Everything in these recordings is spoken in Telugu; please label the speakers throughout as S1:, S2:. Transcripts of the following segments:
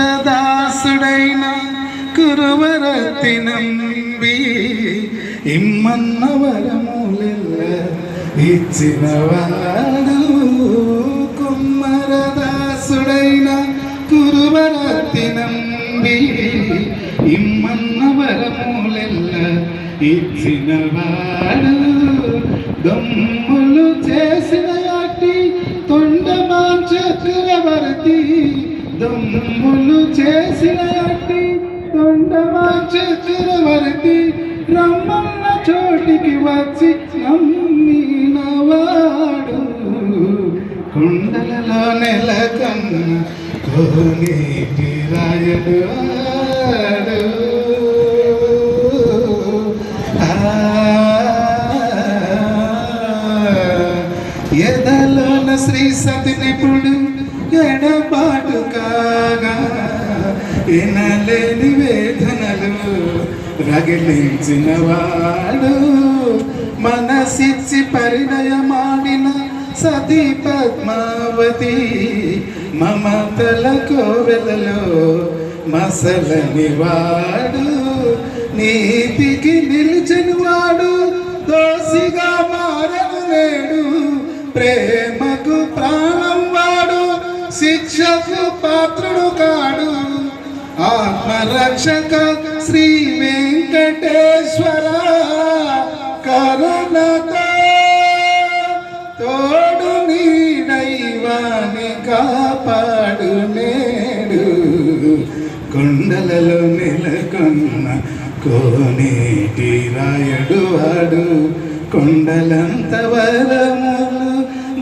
S1: కుమ్మరదాసుడైన కురువరతి నంబి ఇమ్మన్న వరములెల్ల ఇచ్చినవాడు. కుమ్మరదాసుడైన కురువరతి నంబి ఇమ్మన్న వరములెల్ల ఇచ్చినవాడు. దమ్ములు చేసిన అట్టి తొండమా చక్రవర్తి, దమ్ములు చేసిన అట్టి తొండమా చక్రవర్తి, రమ్మన్న చోటికి వచ్చి నమ్మినవాడు. కుండలలో నెలకొన్న కోనేటి రాయడు వాడు. ఎదలోన శ్రీ సతి నిపుడు ఎడబాటు కాగా, ఎనలేని వేదనలు రగిలించిన వాడు. మనసిచ్చి పరిణయమాడిన సతీ పద్మావతి, మమతల కోవెలలో మసలని వాడు. నీతికి నిలిచిన వాడు దోసిగా మారను నేడు. ప్రేమకు ప్రాణం వాడు, శిక్షకు పాత్రుడు కాడు. ఆత్మరక్షక శ్రీ వెంకటేశ్వర కరుణతో తోడు నీడైవాని కాపాడు నేడు. కొండలలో నెలకొన్న కోనేటి రాయడు వాడు. కొండలంత వరములు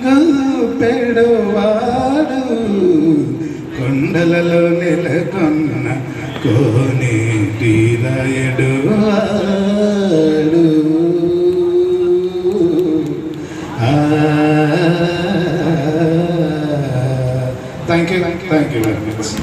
S1: గూపెడు వాడు. కొండలలో నెలకొన్న కోనేటి రాయడు వాడు. Thank you very much.